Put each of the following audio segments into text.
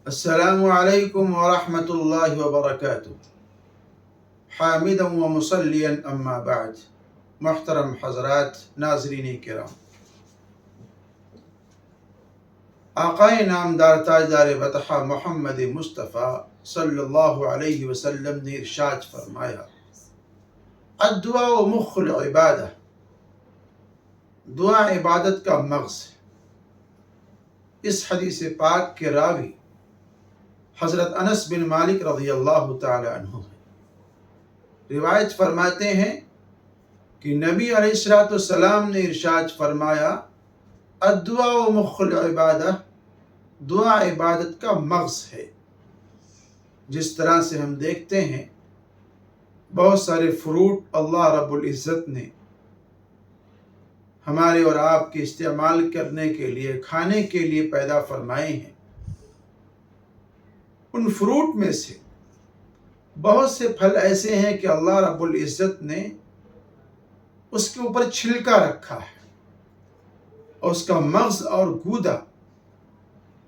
السلام علیکم ورحمۃ اللہ وبرکاتہ۔ حامدا و مصلیا اما بعد۔ محترم حضرات، ناظرین کرام، آقائے نامدار تاجدار بطحہ محمد مصطفیٰ صلی اللہ علیہ وسلم نے ارشاد فرمایا، الدعاء مخ العبادہ، دعا عبادت کا مغز ہے۔ اس حدیث پاک کے راوی حضرت انس بن مالک رضی اللہ تعالی عنہ ہیں۔ روایت فرماتے ہیں کہ نبی علیہ السلام نے ارشاد فرمایا، الدعاء مخ العبادہ، دعا عبادت کا مغز ہے۔ جس طرح سے ہم دیکھتے ہیں بہت سارے فروٹ اللہ رب العزت نے ہمارے اور آپ کے استعمال کرنے کے لیے، کھانے کے لیے پیدا فرمائے ہیں۔ ان فروٹ میں سے بہت سے پھل ایسے ہیں کہ اللہ رب العزت نے اس کے اوپر چھلکا رکھا ہے اور اس کا مغز اور گودا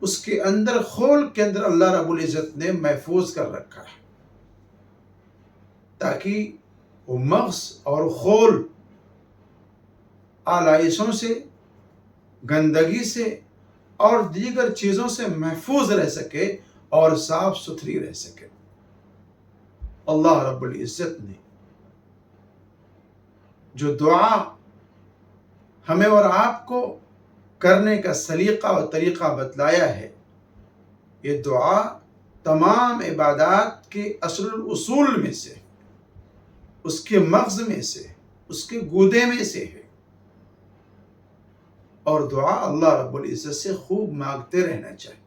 اس کے اندر، خول کے اندر اللہ رب العزت نے محفوظ کر رکھا ہے، تاکہ وہ مغز اور خول آلائشوں سے، گندگی سے اور دیگر چیزوں سے محفوظ رہ سکے اور صاف ستھری رہ سکے۔ اللہ رب العزت نے جو دعا ہمیں اور آپ کو کرنے کا سلیقہ اور طریقہ بتلایا ہے، یہ دعا تمام عبادات کے اصل الاصول میں سے، اس کے مغز میں سے، اس کے گودے میں سے ہے، اور دعا اللہ رب العزت سے خوب مانگتے رہنا چاہیے۔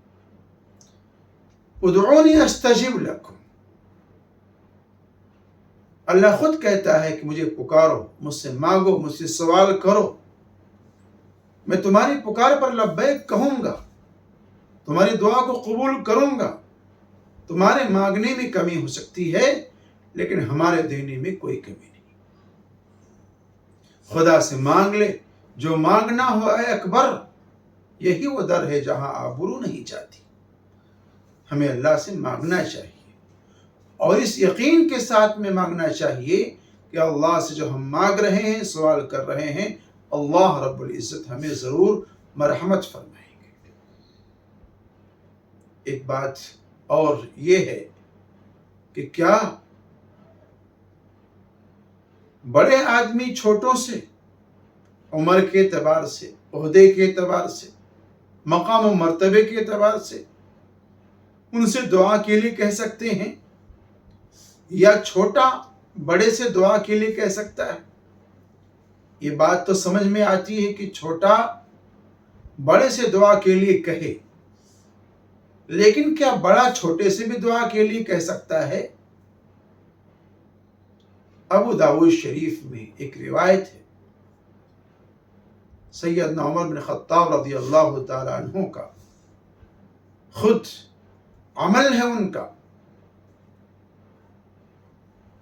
ادعونی استجب لکم، اللہ خود کہتا ہے کہ مجھے پکارو، مجھ سے مانگو، مجھ سے سوال کرو، میں تمہاری پکار پر لبیک کہوں گا، تمہاری دعا کو قبول کروں گا۔ تمہارے مانگنے میں کمی ہو سکتی ہے، لیکن ہمارے دینے میں کوئی کمی نہیں۔ خدا سے مانگ لے، جو مانگنا ہو اے اکبر، یہی وہ در ہے جہاں آبرو نہیں جاتی۔ ہمیں اللہ سے مانگنا چاہیے اور اس یقین کے ساتھ میں مانگنا چاہیے کہ اللہ سے جو ہم مانگ رہے ہیں، سوال کر رہے ہیں، اللہ رب العزت ہمیں ضرور مرحمت فرمائیں گے۔ ایک بات اور یہ ہے کہ کیا بڑے آدمی چھوٹوں سے، عمر کے اعتبار سے، عہدے کے اعتبار سے، مقام و مرتبے کے اعتبار سے ان سے دعا کے لیے کہہ سکتے ہیں، یا چھوٹا بڑے سے دعا کے لیے کہہ سکتا ہے؟ یہ بات تو سمجھ میں آتی ہے کہ چھوٹا بڑے سے دعا کے لیے کہے، لیکن کیا بڑا چھوٹے سے بھی دعا کے لیے کہہ سکتا ہے؟ ابو داؤد شریف میں ایک روایت ہے، سیدنا عمر بن خطاب رضی اللہ تعالی عنہ کا خود عمل ہے ان کا۔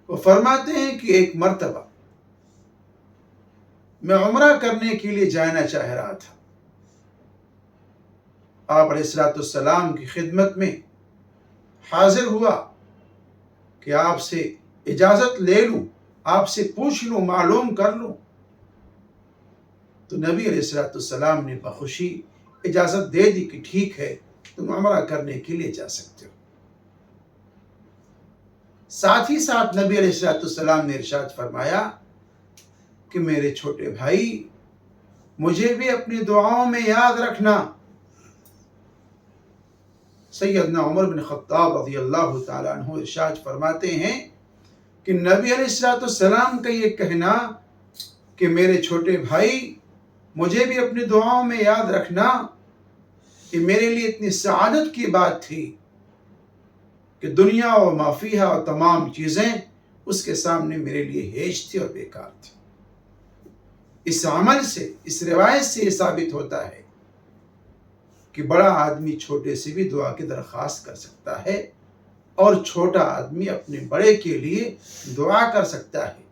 وہ فرماتے ہیں کہ ایک مرتبہ میں عمرہ کرنے کے لیے جانا چاہ رہا تھا، آپ علیہ السلام کی خدمت میں حاضر ہوا کہ آپ سے اجازت لے لوں، آپ سے پوچھ لوں، معلوم کر لوں۔ تو نبی علیہ السلام نے بخوشی اجازت دے دی کہ ٹھیک ہے، تم عمرہ کرنے کے لیے جا سکتے ہو۔ ساتھ ہی ساتھ نبی علیہ السلام نے ارشاد فرمایا کہ میرے چھوٹے بھائی، مجھے بھی اپنی دعاؤں میں یاد رکھنا۔ سیدنا عمر بن خطاب رضی اللہ تعالی عنہ ارشاد فرماتے ہیں کہ نبی علیہ السلام کا یہ کہنا کہ میرے چھوٹے بھائی، مجھے بھی اپنی دعاؤں میں یاد رکھنا، کہ میرے لیے اتنی سعادت کی بات تھی کہ دنیا و ما فیہا اور تمام چیزیں اس کے سامنے میرے لیے ہیج تھی اور بیکار تھی۔ اس عمل سے، اس روایت سے یہ ثابت ہوتا ہے کہ بڑا آدمی چھوٹے سے بھی دعا کی درخواست کر سکتا ہے، اور چھوٹا آدمی اپنے بڑے کے لیے دعا کر سکتا ہے۔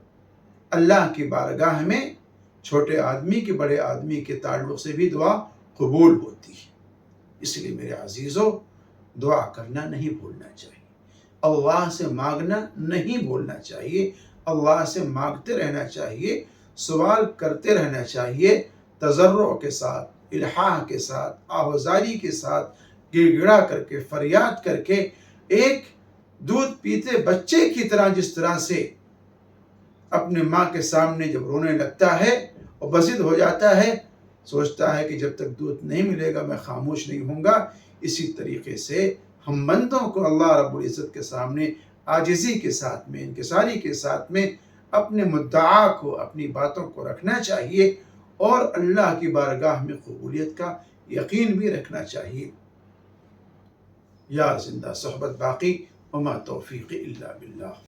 اللہ کی بارگاہ میں چھوٹے آدمی کے بڑے آدمی کے تعلق سے بھی دعا قبول ہوتی ہے۔ اس لیے میرے عزیزو، دعا کرنا نہیں بھولنا چاہیے، اللہ سے مانگنا نہیں بھولنا چاہیے، اللہ سے مانگتے رہنا چاہیے، سوال کرتے رہنا چاہیے، تضرع کے ساتھ، الحاح کے ساتھ، آہوزاری کے ساتھ، گڑ گڑا کر کے، فریاد کر کے، ایک دودھ پیتے بچے کی طرح جس طرح سے اپنے ماں کے سامنے جب رونے لگتا ہے اور بضد ہو جاتا ہے، سوچتا ہے کہ جب تک دودھ نہیں ملے گا میں خاموش نہیں ہوں گا، اسی طریقے سے ہم بندوں کو اللہ رب العزت کے سامنے عاجزی کے ساتھ میں، انکساری کے ساتھ میں اپنے مدعا کو، اپنی باتوں کو رکھنا چاہیے اور اللہ کی بارگاہ میں قبولیت کا یقین بھی رکھنا چاہیے۔ یا زندہ صحبت باقی، وما توفیق الا باللہ۔